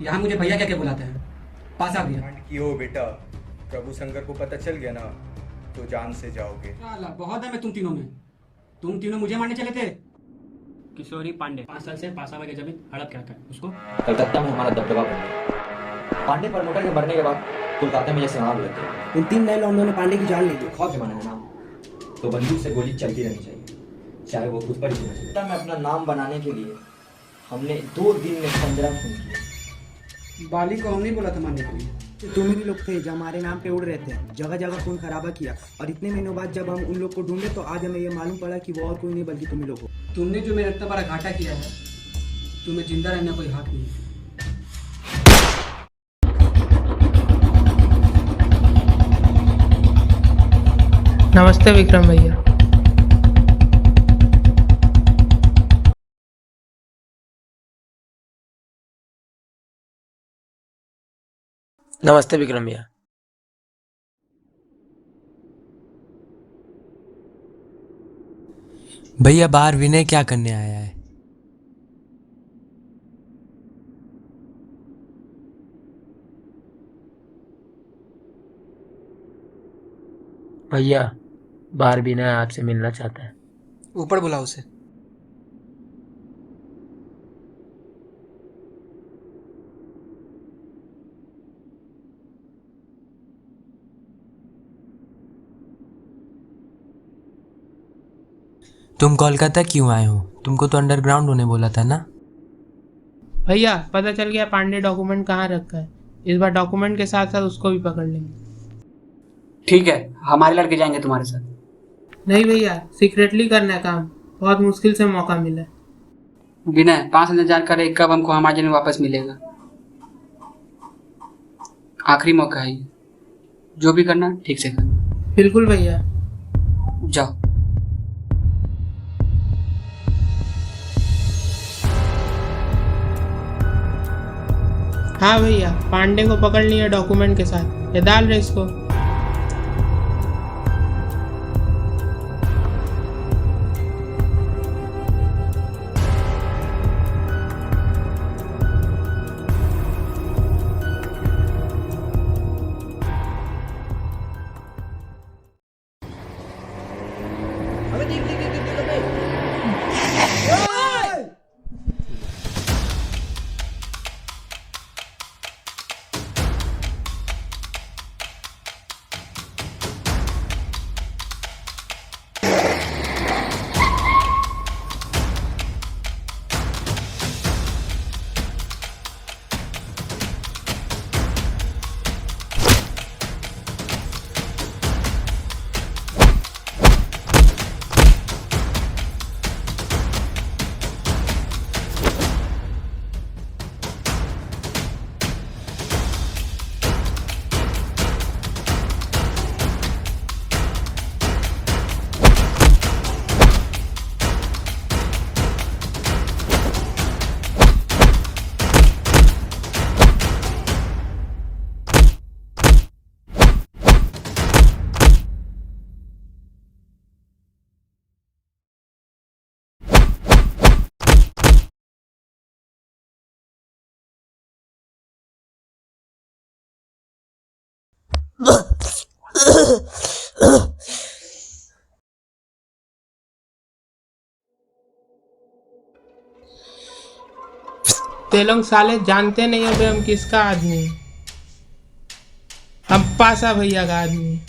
यहाँ मुझे भैया क्या क्या बुलाते हैं। पास आ गया। कांड की हो बेटा। प्रभु शंकर को पता चल गया ना तो जान से जाओगे। साला बहुत है मैं तुम तीनों में। तुम तीनों मुझे मारने चले थे। किशोरी पांडे 5 साल से पासाबाई की जमीन हड़प के रखा है उसको। कलकत्ता में हमारा दबदबा बन गया। पांडे प्रमोटर के मरने के बाद कोलकाता में जैसे आग लग गई। उन 3 नए लौंडों ने पांडे की जान ले ली। खौफ जमाना है ना, तो बंदूक से गोली चलती रहनी चाहिए, चाहे वो खुद पर ही चले। कलकत्ता में अपना नाम बनाने के लिए हमने 2 दिन में 15 खून किए। बाली को हमने बोला था मारने के लिए। तुम ही लोग थे जो हमारे नाम पे उड़ रहे थे, जगह जगह खून खराबा किया। और इतने महीनों बाद जब हम उन लोग को ढूंढे तो आज हमें ये मालूम पड़ा कि वो और कोई नहीं बल्कि तुम ही लोग हो। तुमने जो मेरा इतना बड़ा घाटा किया है, तुम्हें जिंदा रहने का कोई हक नहीं है। नमस्ते विक्रम भैया। नमस्ते विक्रम भैया। भैया बाहर विनय क्या करने आया है? भैया बाहर बिना आपसे मिलना चाहता है। ऊपर बुलाओ उसे। तुम कोलकाता क्यों आए हो? तुमको तो अंडरग्राउंड होने बोला था ना। भैया पता चल गया पांडे डॉक्यूमेंट कहाँ रखा है। इस बार डॉक्यूमेंट के साथ साथ उसको भी पकड़ लेंगे। ठीक है, हमारे लड़के जाएंगे तुम्हारे साथ। नहीं भैया, सीक्रेटली करना है काम। बहुत मुश्किल से मौका मिला है। विनय 5 साल जानकारी कब हमको हमारे में वापस मिलेगा। आखिरी मौका है ये। जो भी करना ठीक से करना। बिल्कुल भैया। जाओ। हाँ भैया, पांडे को पकड़ लिया डॉक्यूमेंट के साथ। ये डाल रहे इसको। ते लोग साले जानते नहीं होते हम किसका आदमी है। हम पासा भैया का आदमी है।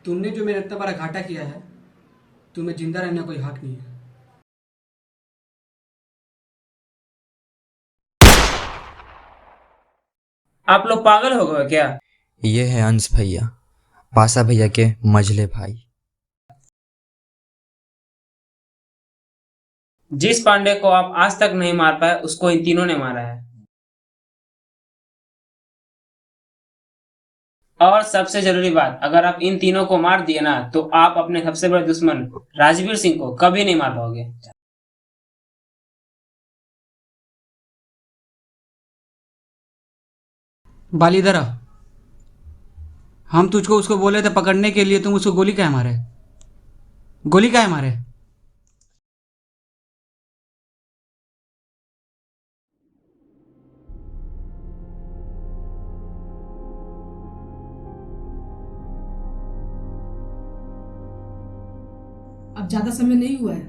तुमने जो मेरा इतना बड़ा घाटा किया है, तुम्हें जिंदा रहने का कोई हक नहीं है। आप लोग पागल हो गए क्या? ये है अंश भैया, पासा भैया के मझले भाई। जिस पांडे को आप आज तक नहीं मार पाए उसको इन तीनों ने मारा है। और सबसे जरूरी बात, अगर आप इन तीनों को मार दिए ना तो आप अपने सबसे बड़े दुश्मन राजवीर सिंह को कभी नहीं मार पाओगे। बाल इधर आ। हम तुझको उसको बोले थे पकड़ने के लिए, तुम उसको गोली काहे मारे? गोली काहे मारे? अब ज्यादा समय नहीं हुआ है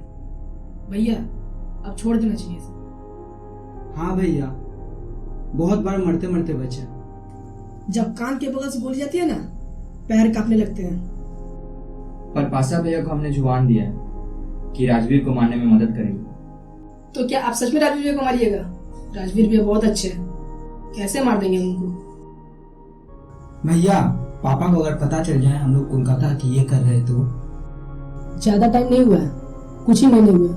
भैया, अब छोड़ देना चाहिए इसे। हाँ भैया, बहुत बार मरते मरते बचे। जब कान के बगल से गोली जाती है ना, पैर कांपने लगते हैं। पर पासा भैया को हमने जुबान दिया है कि राजवीर को मारने में मदद करेंगे। तो क्या आप सच में राजवीर भैया को मारिएगा? राजवीर भैया बहुत अच्छे हैं, कैसे मार देंगे उनको? भैया, पापा को अगर पता चल जाए हम लोग कोलकाता की ये कर रहे तो? ज्यादा टाइम नहीं हुआ है, कुछ ही महीने हुए।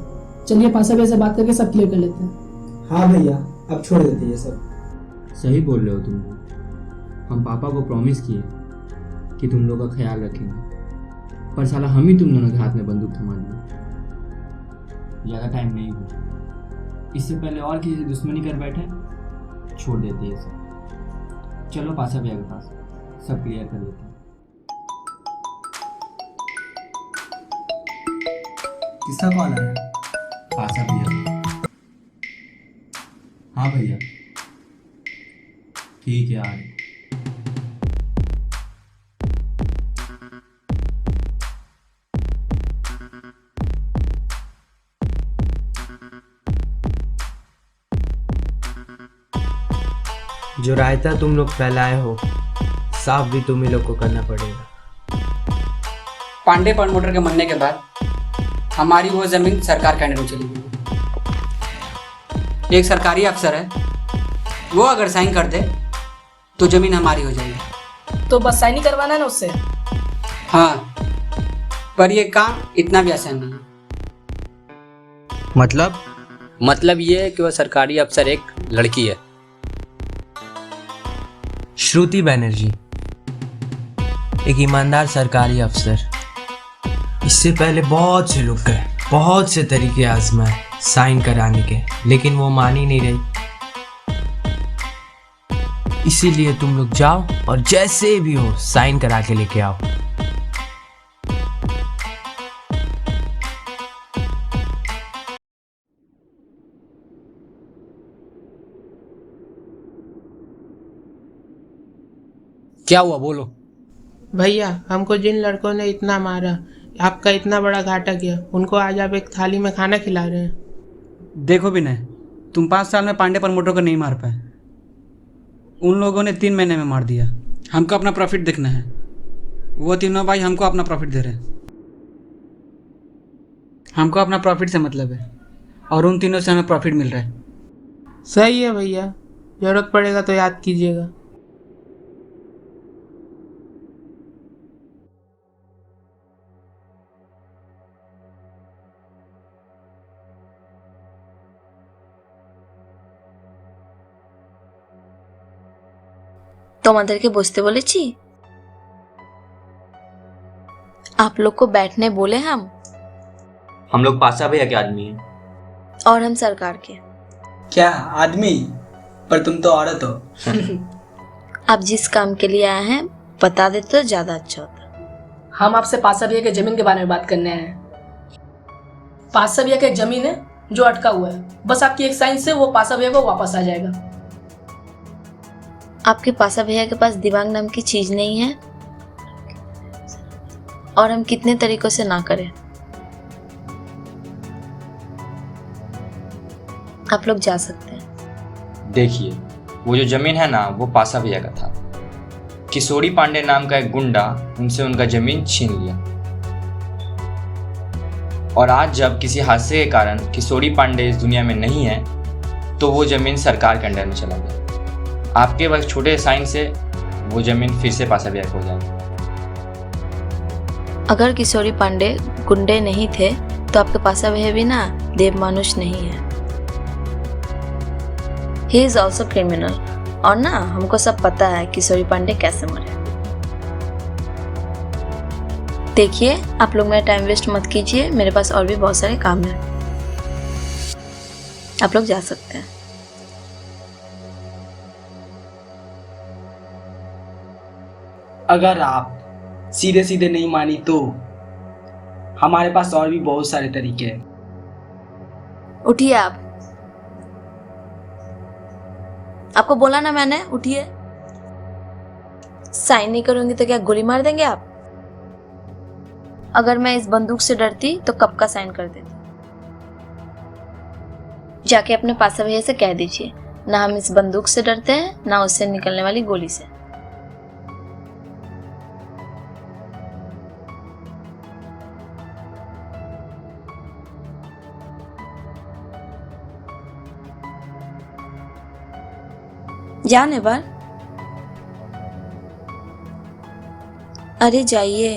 चलिए पासा भैया से बात करके सब क्लियर कर लेते हैं। हाँ भैया, अब छोड़ देते ये सब। सही बोल रहे हो तुम लोग। हम पापा को प्रॉमिस किए कि तुम लोग का ख्याल रखेंगे, पर साला हम ही तुम दोनों के हाथ में बंदूक थमा दिए। ज़्यादा टाइम नहीं हुआ, इससे पहले और किसी से दुश्मनी कर बैठे, छोड़ देते ये सब। चलो पासा भैया के पास सब क्लियर कर लेते हैं। किसका कॉल आया? पासा भैया। हाँ भैया, ठीक है आ रहे। जो रायता तुम लोग फैलाए हो, साफ भी तुम ही लोग को करना पड़ेगा। पांडे प्रमोटर के मरने के बाद हमारी वो जमीन सरकार के अंडर में चली गई। एक सरकारी अफसर है, वो अगर साइन कर दे तो जमीन हमारी हो जाएगी। तो बस साइन ही करवाना है ना उससे? हाँ, पर ये काम इतना भी आसान नहीं है। मतलब ये है कि वह सरकारी अफसर एक लड़की है। श्रुति बनर्जी, एक ईमानदार सरकारी अफसर। इससे पहले बहुत से लोग गए, बहुत से तरीके आजमाए साइन कराने के, लेकिन वो मान ही नहीं रही। इसीलिए तुम लोग जाओ और जैसे भी हो साइन करा के लेके आओ। क्या हुआ बोलो? भैया, हमको जिन लड़कों ने इतना मारा, आपका इतना बड़ा घाटा किया, उनको आज आप एक थाली में खाना खिला रहे हैं। देखो विनय, तुम 5 साल में पांडे प्रमोटर को नहीं मार पाए, उन लोगों ने 3 महीने में मार दिया। हमको अपना प्रॉफिट देखना है। वो तीनों भाई हमको अपना प्रॉफिट दे रहे हैं। हमको अपना प्रॉफिट से मतलब है, और उन तीनों से हमें प्रॉफिट मिल रहा है। सही है भैया, जरूरत पड़ेगा तो याद कीजिएगा। তোমাদেরকে বসতে বলেছি? आप लोग को बैठने बोले हम लोग पासा भैया के आदमी हैं। और हम सरकार के। क्या आदमी? पर तुम तो औरत हो। आप जिस काम के लिए आए हैं बता देते तो ज्यादा अच्छा होता। हम आपसे पासा भैया के जमीन के बारे में बात करने आए हैं। पासा भैया का एक जमीन है जो अटका हुआ है, बस आपकी एक साइन से वो पासा भैया को वापस आ जाएगा। आपके पासा भैया के पास दिमाग नाम की चीज नहीं है, और हम कितने तरीकों से ना करें। आप लोग जा सकते हैं। देखिए, वो जो जमीन है ना, वो पासा भैया का था। किशोरी पांडे नाम का एक गुंडा उनसे उनका जमीन छीन लिया, और आज जब किसी हादसे के कारण किशोरी पांडे इस दुनिया में नहीं है, तो वो जमीन सरकार के अंडर में चला गया। आपके बस छोटे साइन से वो जमीन फिर से पासा भैया हो जाएगी। अगर किशोरी पांडे गुंडे नहीं थे तो आपके पासा भैया भी ना देव मानुष नहीं है। He is also criminal. और ना हमको सब पता है किशोरी पांडे कैसे मरे। देखिए आप लोग मेरा टाइम वेस्ट मत कीजिए, मेरे पास और भी बहुत सारे काम हैं। आप लोग जा सकते हैं। अगर आप सीधे सीधे नहीं मानी तो हमारे पास और भी बहुत सारे तरीके हैं। उठिए आप। आपको बोला ना मैंने, उठिए। साइन नहीं करूंगी तो क्या गोली मार देंगे आप? अगर मैं इस बंदूक से डरती तो कब का साइन कर देती। जाके अपने पासा भैया से कह दीजिए, ना हम इस बंदूक से डरते हैं ना उससे निकलने वाली गोली से। जाने बार। अरे जाइए।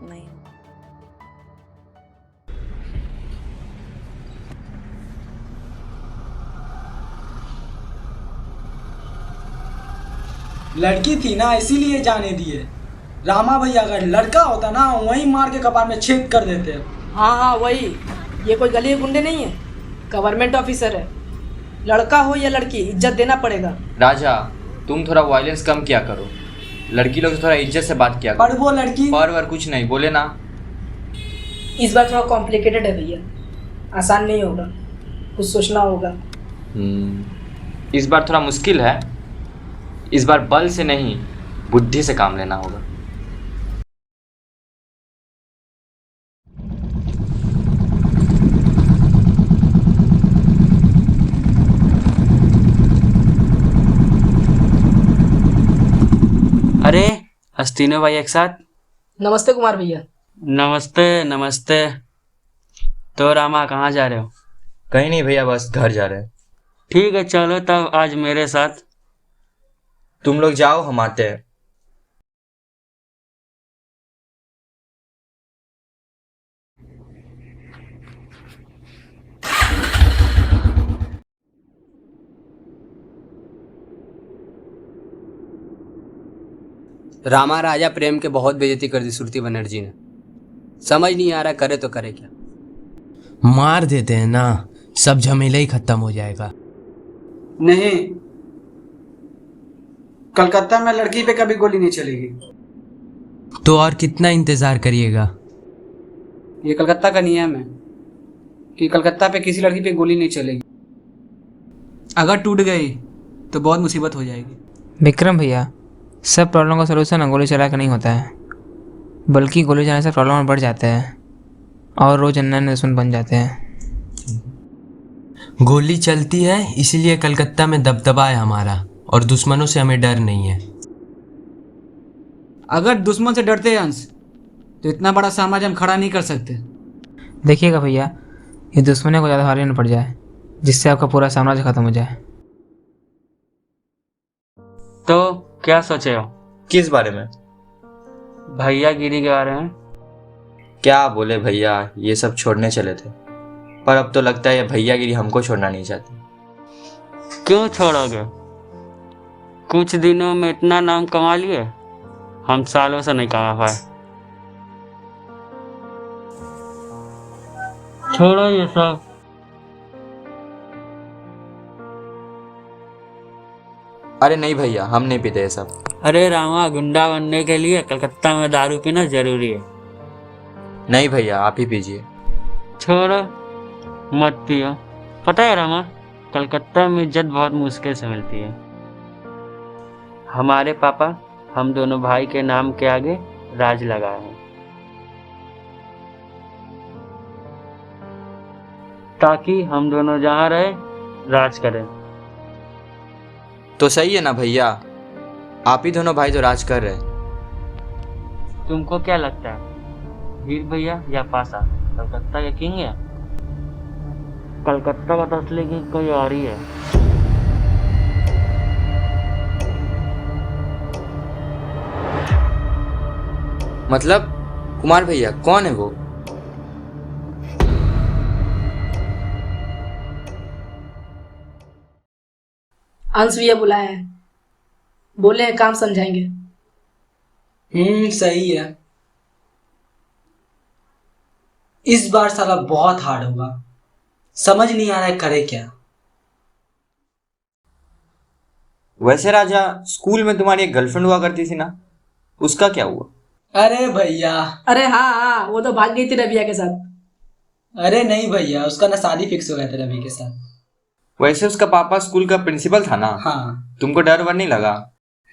नहीं। लड़की थी ना इसीलिए जाने दिए। रामा भैया अगर लड़का होता ना वहीं मार के कपार में छेद कर देते। हाँ हाँ वही। ये कोई गली गुंडे नहीं है, गवर्नमेंट ऑफिसर है। लड़का हो या लड़की, इज्जत देना पड़ेगा। राजा तुम थोड़ा वायलेंस कम किया करो, लड़की लोग से थोड़ा इज्जत से बात किया करो। पर वो लड़की पर कुछ नहीं बोले ना। इस बार थोड़ा कॉम्प्लिकेटेड है भैया, आसान नहीं होगा, कुछ सोचना होगा। इस बार थोड़ा मुश्किल है। इस बार बल से नहीं बुद्धि से काम लेना होगा। अरे हस्तीनो भाई एक साथ। नमस्ते कुमार भैया। नमस्ते नमस्ते। तो रामा कहाँ जा रहे हो? कहीं नहीं भैया, बस घर जा रहे हैं। ठीक है चलो तब आज मेरे साथ। तुम लोग जाओ, हम आते हैं। रामा राजा प्रेम के बहुत बेइज्जती कर दी श्रुति बनर्जी ने। समझ नहीं आ रहा करे तो करे क्या। मार देते हैं ना, सब झमेला ही खत्म हो जाएगा। नहीं, कलकत्ता में लड़की पे कभी गोली नहीं चलेगी। तो और कितना इंतजार करिएगा? ये कलकत्ता का नियम है कि कलकत्ता पे किसी लड़की पे गोली नहीं चलेगी। अगर टूट गई तो बहुत मुसीबत हो जाएगी। विक्रम भैया, सब प्रॉब्लम का सलूशन गोली चला कर नहीं होता है, बल्कि गोली चलाने से प्रॉब्लम बढ़ जाते हैं और रोज नए दुश्मन बन जाते हैं। गोली चलती है इसीलिए कलकत्ता में दबदबा है हमारा, और दुश्मनों से हमें डर नहीं है। अगर दुश्मन से डरते हैं अंश तो इतना बड़ा साम्राज्य हम खड़ा नहीं कर सकते। देखिएगा भैया, ये दुश्मनों को ज़्यादा भारी न पड़ जाए, जिससे आपका पूरा साम्राज्य खत्म हो जाए। तो क्या सोचे हो? किस बारे में? भैया गिरी के बारे में। क्या बोले भैया, ये सब छोड़ने चले थे, पर अब तो लगता है ये भैयागिरी हमको छोड़ना नहीं चाहती। क्यों छोड़ोगे? कुछ दिनों में इतना नाम कमा लिए, हम सालों से नहीं कमा पाए। छोड़ो ये सब। अरे नहीं भैया, हम नहीं पीते ये सब। अरे रामा, गुंडा बनने के लिए कलकत्ता में दारू पीना जरूरी है। नहीं भैया, आप ही पीजिए। छोड़ो मत पियो। पता है रामा, कलकत्ता में इज्जत बहुत मुश्किल से मिलती है। हमारे पापा हम दोनों भाई के नाम के आगे राज लगाए हैं, ताकि हम दोनों जहाँ रहे राज करें। तो सही है ना भैया, आप ही दोनों भाई तो राज कर रहे। तुमको क्या लगता है, वीर भैया या पासा कलकत्ता के किंग है? कलकत्ता का तो असली किंग कोई और ही है। मतलब कुमार भैया कौन है वो? अंश भैया बुलाए हैं, बोले हैं काम समझाएंगे। सही है। इस बार साला बहुत हार्ड होगा, समझ नहीं आ रहा है करे क्या। वैसे राजा, स्कूल में तुम्हारी एक गर्लफ्रेंड हुआ करती थी ना, उसका क्या हुआ? अरे भैया, अरे हाँ हाँ, वो तो भाग गई थी रबिया के साथ। अरे नहीं भैया, उसका ना शादी फिक्स हो गया था रवि के साथ। वैसे उसका पापा स्कूल का प्रिंसिपल था ना? हाँ। तुमको डर वर नहीं लगा?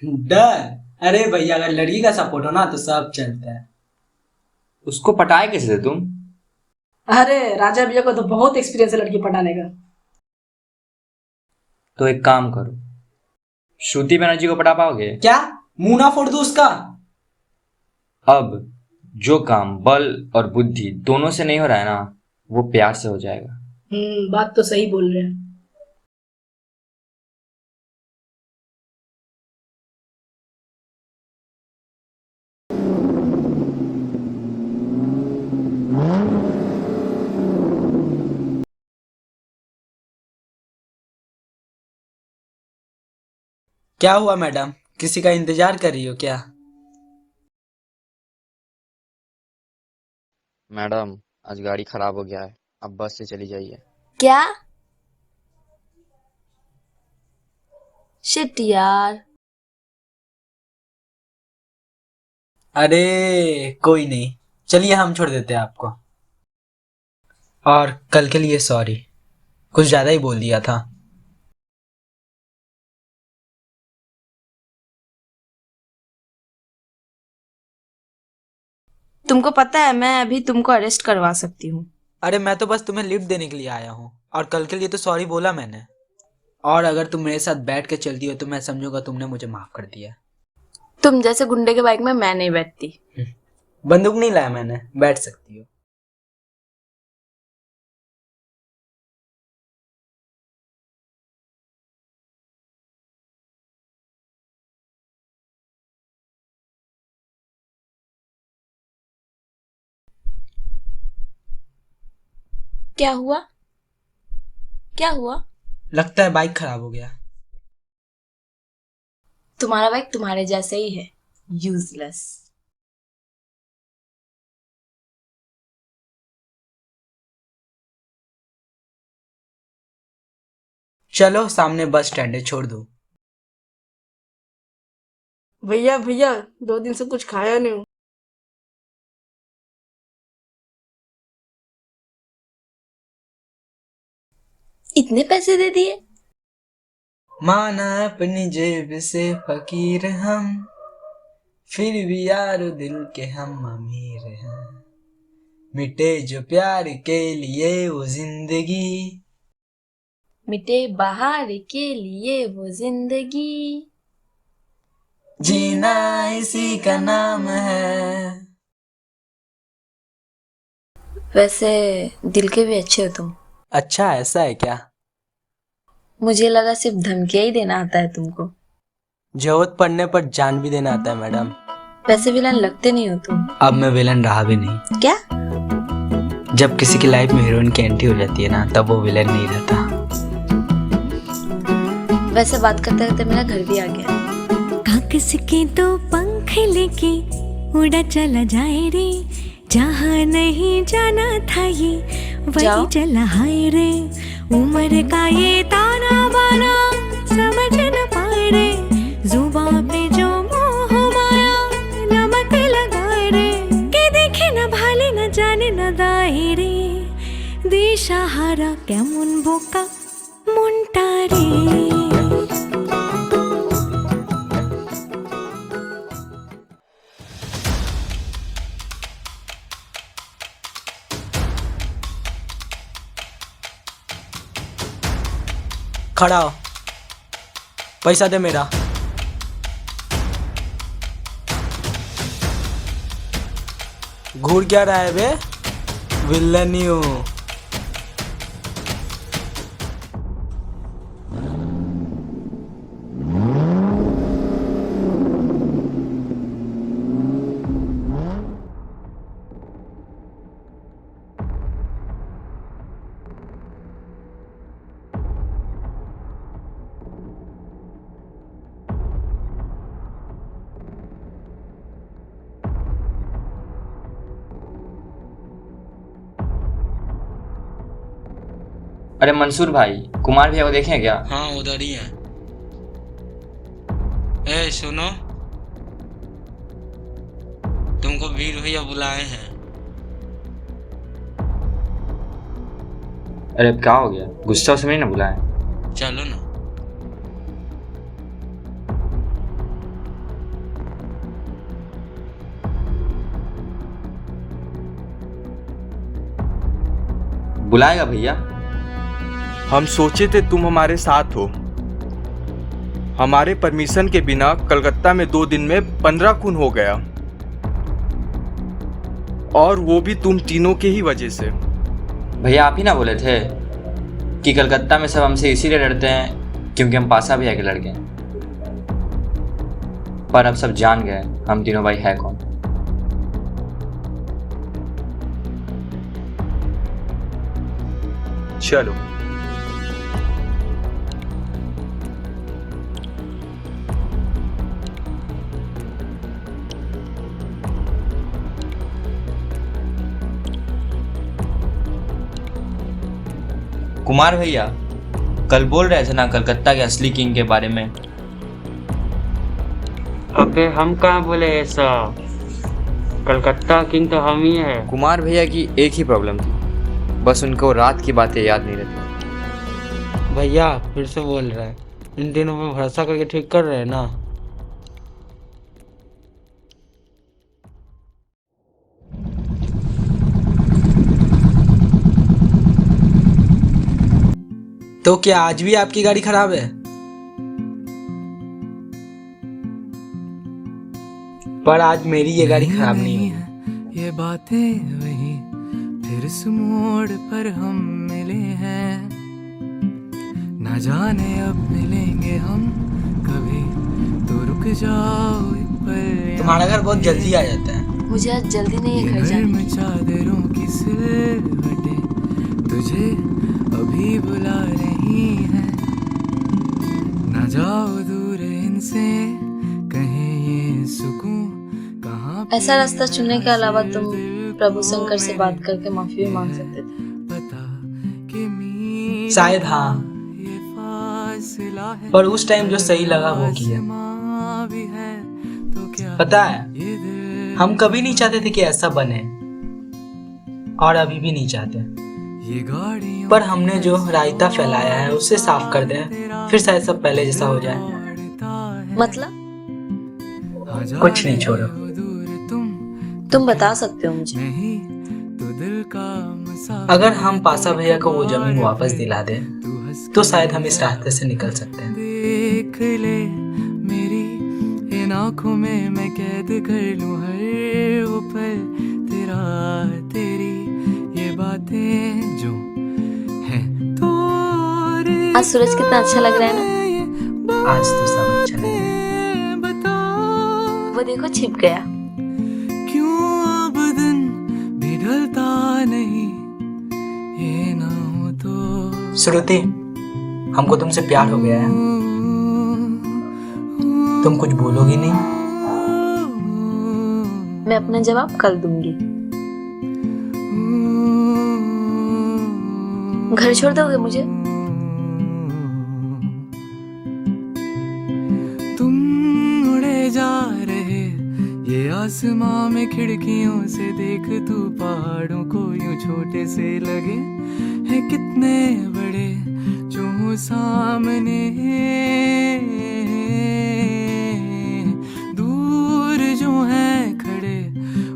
डर? अरे भैया, अगर लड़की का सपोर्ट हो ना तो सब चलता है। उसको पटाए कैसे थे तुम? अरे राजा भैया को तो बहुत एक्सपीरियंस है लड़की पटाने का। तो एक काम करो, श्रुति बनर्जी को पटा पाओगे? क्या मुंह ना फोड़ दो उसका? अब जो काम बल और बुद्धि दोनों से नहीं हो रहा है ना, वो प्यार से हो जाएगा। बात तो सही बोल रहे हैं। क्या हुआ मैडम, किसी का इंतजार कर रही हो क्या? मैडम आज गाड़ी खराब हो गया है, अब बस से चली जाइए। क्या? शिट यार। अरे कोई नहीं, चलिए हम छोड़ देते हैं आपको। और कल के लिए सॉरी, कुछ ज्यादा ही बोल दिया था। तुमको पता है मैं अभी तुमको अरेस्ट करवा सकती हूँ। अरे मैं तो बस तुम्हें लिफ्ट देने के लिए आया हूँ, और कल के लिए तो सॉरी बोला मैंने। और अगर तुम मेरे साथ बैठ के चलती हो तो मैं समझूंगा तुमने मुझे माफ कर दिया। तुम जैसे गुंडे के बाइक में मैं नहीं बैठती। बंदूक नहीं लाया मैंने, बैठ सकती हो। क्या हुआ? क्या हुआ? लगता है बाइक खराब हो गया। तुम्हारा बाइक तुम्हारे जैसे ही है, यूजलेस। चलो सामने बस स्टैंड है, छोड़ दो। भैया भैया, 2 दिन से कुछ खाया नहीं हूँ। इतने पैसे दे दिए? माना अपनी जेब से फकीर हम, फिर भी यार दिल के हम अमीर हैं। मिटे जो प्यार के लिए वो जिंदगी, मिटे बाहर के लिए वो जिंदगी, जीना इसी का नाम है। वैसे दिल के भी अच्छे हो तुम। अच्छा ऐसा है क्या? मुझे लगा सिर्फ धमकियां ही देना आता है तुमको। जरूरत पड़ने पर जान भी देना आता है मैडम। वैसे विलन लगते नहीं हो तुम। अब मैं विलन रहा भी नहीं। क्या? जब किसी की लाइफ में हीरोइन की एंट्री हो जाती है ना, तब वो विलन नहीं रहता। वैसे बात करते करते मेरा घर भी आ गया। कागज के 2 पंख लेके उड़ा चला जाए रे, जहाँ नहीं जाना था ये वही चला हाय रे। उम्र का ये ताना बाना समझ न पाए रे, जुबान पे जो मोह माया नमक लगाए रे। के देखे न भाले न जाने न दाए रे, दिशाहारा केमन बोका मुंटा रे। खड़ा हो, पैसा दे मेरा। घूर क्या रहा है बे? विलन ही हूँ। अरे मंसूर भाई, कुमार भैया को देखें क्या? हाँ उधर ही है। ए सुनो, तुमको वीर भैया बुलाए हैं। अरे क्या हो गया, गुस्सा से नहीं ना बुलाए? चलो ना। बुलाएगा भैया? हम सोचे थे तुम हमारे साथ हो। हमारे परमिशन के बिना कलकत्ता में 2 दिन में 15 खून हो गया, और वो भी तुम तीनों के ही वजह से। भैया आप ही ना बोले थे कि कलकत्ता में सब हमसे इसीलिए डरते हैं क्योंकि हम पासा भैया के लड़के हैं। पर अब सब जान गए हम तीनों भाई है कौन। चलो। कुमार भैया कल बोल रहे थे ना कलकत्ता के असली किंग के बारे में। अबे हम कहाँ बोले ऐसा, कलकत्ता किंग तो हम ही है। कुमार भैया की एक ही प्रॉब्लम थी, बस उनको रात की बातें याद नहीं रहती। भैया फिर से बोल रहा है, इन दिनों में भरोसा करके ठीक कर रहे हैं ना। तो क्या आज भी आपकी गाड़ी खराब है? पर आज मेरी ये गाड़ी खराब नहीं होगी। ये बातें वही फिर इस मोड़ पर हम मिले हैं, ना जाने अब मिलेंगे हम कभी, तो रुक जाओ एक पल। तुम्हारा घर बहुत जल्दी आ जाता है। मुझे आज जल्दी नहीं है घर जाने की। चादरों की सिलवटें तुझे अभी बुला रही हैं, ना जाओ दूर इनसे, कहीं ये सुकून कहाँ। ऐसा रास्ता चुनने के अलावा तुम प्रभु शंकर से बात करके माफी भी मांग सकते थे। शायद हाँ, पर उस टाइम जो सही लगा वो किया। पता है, हम कभी नहीं चाहते थे कि ऐसा बने, और अभी भी नहीं चाहते। पर हमने जो रायता फैलाया है उसे साफ कर दे, फिर शायद सब पहले जैसा हो जाए। मतलब? कुछ नहीं, छोड़ो। तुम बता सकते हो मुझे। अगर हम पासा भैया को वो जमीन वापस दिला दे तो शायद हम इस रास्ते से निकल सकते हैं। देख ले मेरी इन आँखों में मैं कैद कर लूं हर वो पल, तेरा तेरी ये बातें जो हैं तो। आज सूरज कितना अच्छा लग रहा है ना। आज तो सब अच्छा लग रहा है। वो देखो छिप गया। क्यों अब दिन भी ढलता नहीं, ये ना हो तो। श्रुति, हमको तुमसे प्यार हो गया है। तुम कुछ बोलोगी नहीं? मैं अपना जवाब कल दूंगी। घर छोड़ दोगे मुझे? तुम उड़े जा रहे ये आसमां में, खिड़कियों से देख तू पहाड़ों को यूं छोटे से लगे हैं कितने बड़े जो हो सामने, दूर जो हैं खड़े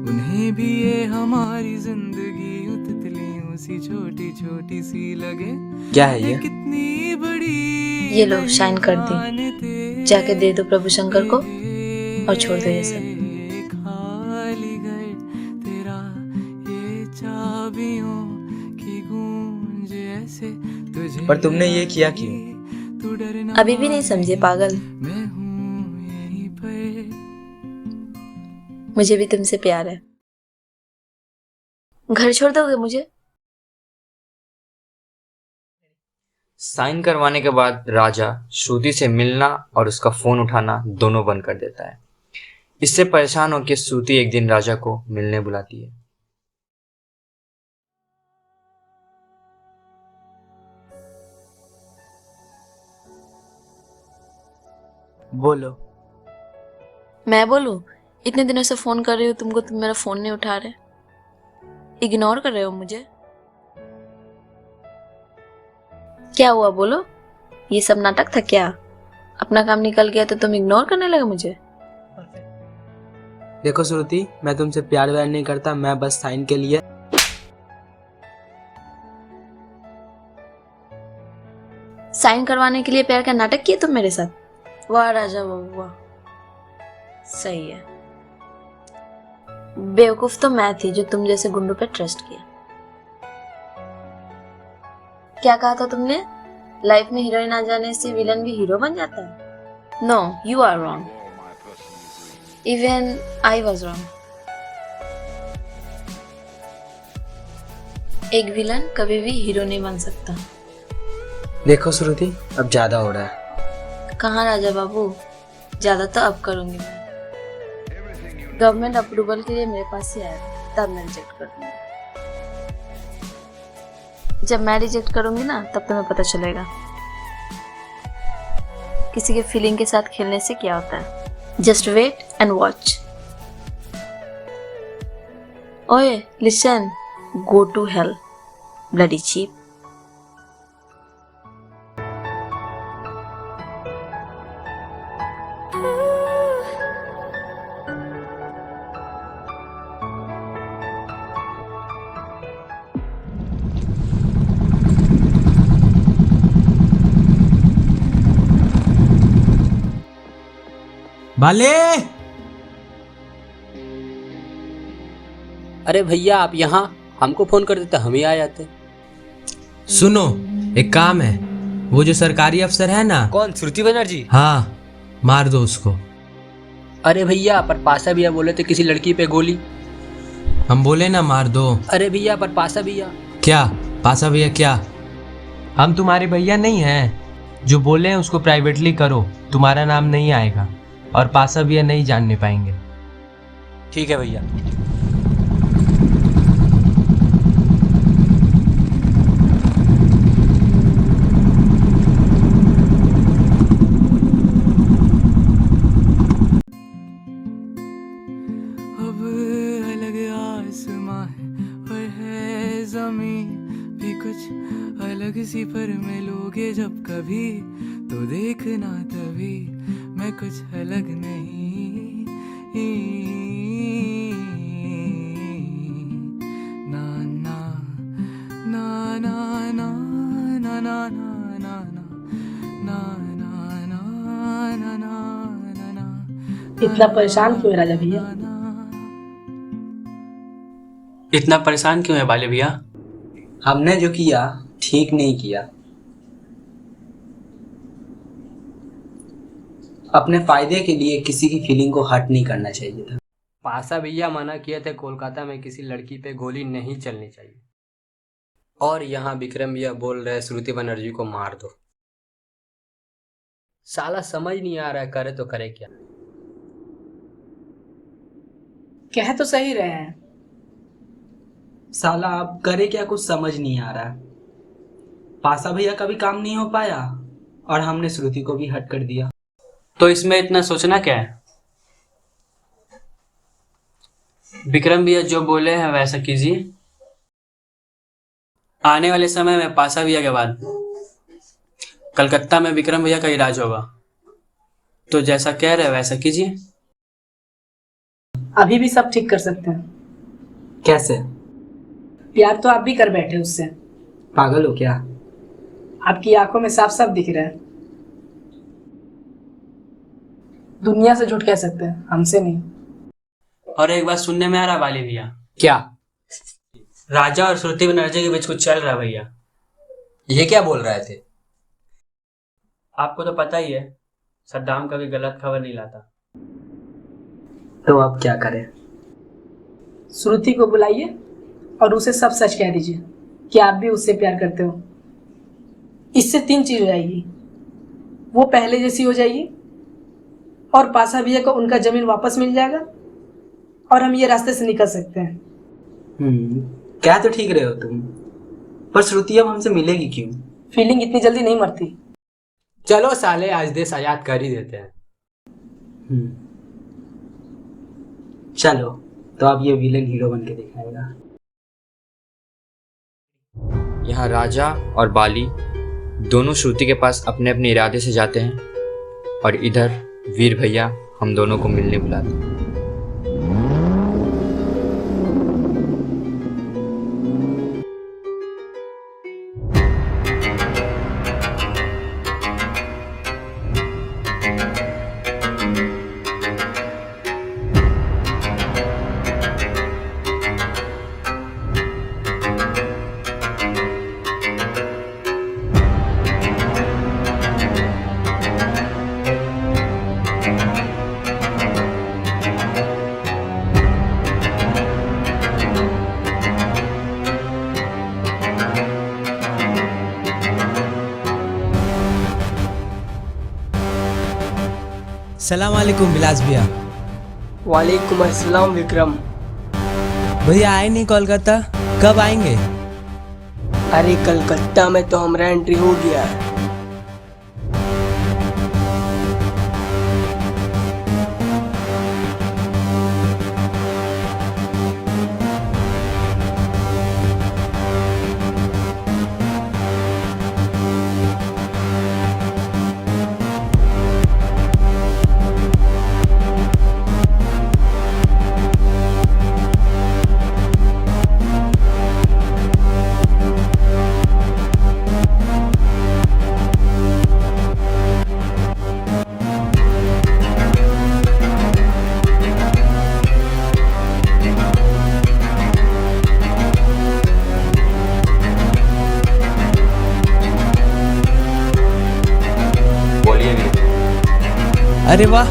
उन्हें भी ये हमारी जिंदगी तितलियों सी छोटी छोटी सी लगे। क्या है ये? कितनी बड़ी ये लो शाइन कर दी, जाके दे दो प्रभु शंकर को और छोड़ दो ये सब। खाली घर तेरा ये चाबियों की गूंज ऐसे तुझे। पर तुमने ये किया क्यों? अभी भी नहीं समझे पागल? मैं हूँ यहीं पर। मुझे भी तुमसे प्यार है। घर छोड़ दोगे मुझे? साइन करवाने के बाद राजा श्रुति से मिलना और उसका फोन उठाना दोनों बंद कर देता है। इससे परेशान होकर श्रुति एक दिन राजा को मिलने बुलाती है। बोलो। मैं बोलूं? इतने दिनों से फोन कर रही हूँ तुमको, तुम मेरा फोन नहीं उठा रहे, इग्नोर कर रहे हो मुझे। क्या हुआ बोलो? ये सब नाटक था क्या? अपना काम निकल गया तो तुम इग्नोर करने लगे मुझे? देखो श्रुति, मैं तुमसे प्यार व्यार नहीं करता, मैं बस साइन के लिए। साइन करवाने के लिए प्यार का नाटक किए तुम मेरे साथ? वाह राजा वाह, सही है। बेवकूफ तो मैं थी जो तुम जैसे गुंडों पे ट्रस्ट किया। क्या कहा था तुमने? लाइफ में हीरोइन आ जाने से विलन भी हीरो बन जाता है? No, you are wrong. Even I was wrong. एक विलन कभी भी हीरो नहीं बन सकता। देखो श्रुति, अब ज्यादा हो रहा है। कहाँ राजा बाबू, ज्यादा तो अब करूंगी मैं। गवर्नमेंट अप्रूवल के लिए मेरे पास ही आएगा, तब मैं रिजेक्ट कर दूंगी। जब मैं रिजेक्ट करूंगी ना, तब तुम्हें पता चलेगा किसी के फीलिंग के साथ खेलने से क्या होता है। Just wait and watch. ओए listen, go to hell bloody cheap. बाले, अरे भैया आप यहाँ, हमको फोन कर देते हम ही आ जाते। सुनो, एक काम है। वो जो सरकारी अफसर है ना, कौन? श्रुति बनर्जी? हाँ, मार दो उसको। अरे भैया पर पासा भैया बोले थे किसी लड़की पे गोली। हम बोले ना मार दो। अरे भैया पर पासा भैया। क्या पासा भैया? क्या हम तुम्हारे भैया नहीं हैं? जो बोले हैं उसको प्राइवेटली करो, तुम्हारा नाम नहीं आएगा और पासा भैया नहीं जानने पाएंगे। ठीक है भैया। अब अलग आसमां है और है जमीन भी कुछ अलग सी, पर मिलोगे जब कभी तो देखना तभी मैं कुछ अलग नहीं। ना ना ना ना ना ना ना ना ना ना ना ना ना ना। इतना परेशान क्यों है राजा भैया? इतना परेशान क्यों है बाले भैया? हमने जो किया ठीक नहीं किया। अपने फायदे के लिए किसी की फीलिंग को हर्ट नहीं करना चाहिए था। पासा भैया मना किए थे कोलकाता में किसी लड़की पे गोली नहीं चलनी चाहिए, और यहाँ विक्रम भैया बोल रहे श्रुति बनर्जी को मार दो। साला समझ नहीं आ रहा है, करे तो करे क्या। कह तो सही रहे हैं। साला अब करे क्या, कुछ समझ नहीं आ रहा। पासा भैया का भी काम नहीं हो पाया और हमने श्रुति को भी हट कर दिया। तो इसमें इतना सोचना क्या है? विक्रम भैया जो बोले हैं वैसा कीजिए। आने वाले समय में पासा भैया के बाद कलकत्ता में विक्रम भैया का इलाज होगा, तो जैसा कह रहे हैं वैसा कीजिए। अभी भी सब ठीक कर सकते हैं। कैसे? प्यार तो आप भी कर बैठे उससे। पागल हो क्या? आपकी आंखों में साफ साफ दिख रहा है। दुनिया से झूठ कह सकते हैं, हमसे नहीं। और एक बात सुनने में आ रहा बाली भैया। क्या? राजा और श्रुति बनर्जी के बीच कुछ चल रहा है भैया। ये क्या बोल रहे थे? आपको तो पता ही है, सद्दाम कभी गलत खबर नहीं लाता। तो अब क्या करें? श्रुति को बुलाइए और उसे सब सच कह दीजिए कि आप भी उससे प्यार करते हो। इससे 3 चीज हो जाएगी। वो पहले जैसी हो जाएगी, और पासा भैया को उनका जमीन वापस मिल जाएगा, और हम ये रास्ते से निकल सकते हैं। क्या तो ठीक रहे हो तुम, पर श्रुति अब हमसे मिलेगी क्यों? फीलिंग इतनी जल्दी नहीं मरती। चलो साले आज देश आजाद कर ही देते हैं। चलो तो अब ये विलन हीरो बन के दिखाएगा। यहाँ राजा और बाली दोनों श्रुति के पास अपने अपने इरादे से जाते हैं और इधर वीर भैया हम दोनों को मिलने बुलाते हैं। सलाम वालेकुम बिलास भैया। वालेकुम अस्सलाम विक्रम। भैया आए नहीं कोलकाता, कब आएंगे? अरे कलकत्ता में तो हमारा एंट्री हो गया है। अरे वाह।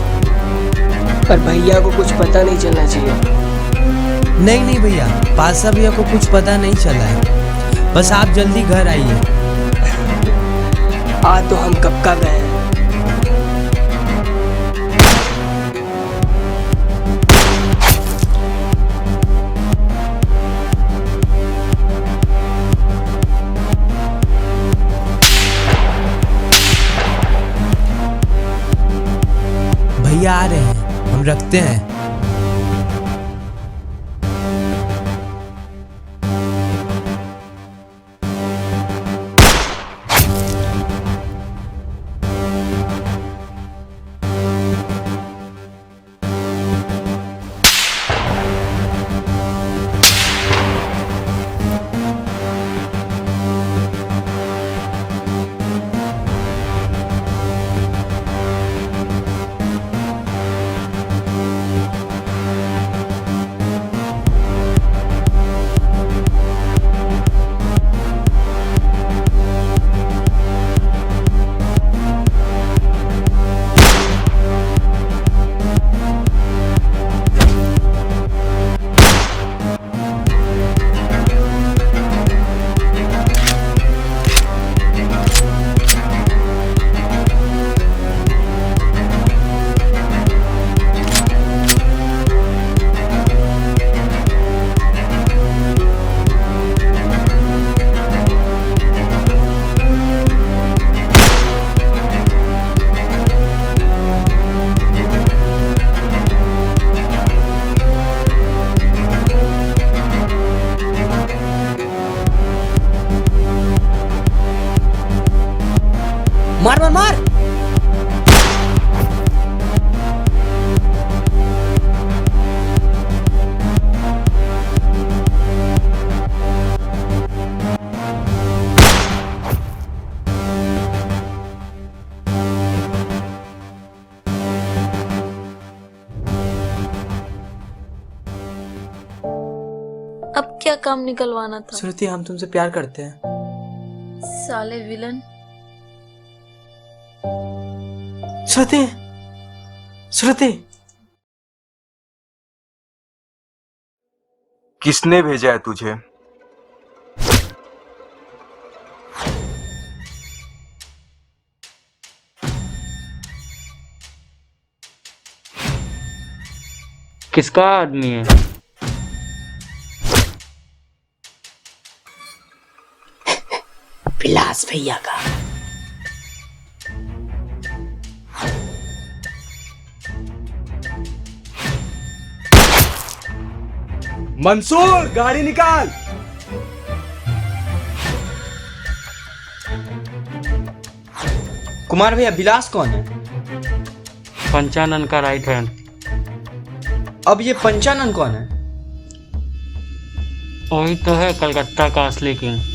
पर भैया को कुछ पता नहीं चलना चाहिए। नहीं नहीं भैया, पासा भैया को कुछ पता नहीं चला है, बस आप जल्दी घर आइए। आ तो हम कब का गए हैं। भैया आ रहे हैं, हम रखते हैं। मार मार मार। अब क्या काम निकलवाना था? श्रुति, हम तुमसे प्यार करते हैं। साले विलन। श्रुति, श्रुति। किसने भेजा है तुझे? किसका आदमी है? बिलास भैया का। मंसूर गाड़ी निकाल। कुमार भैया विलास कौन है? पंचानन का राइट हैंड। अब ये पंचानन कौन है? वही तो है कलकत्ता का असली किंग।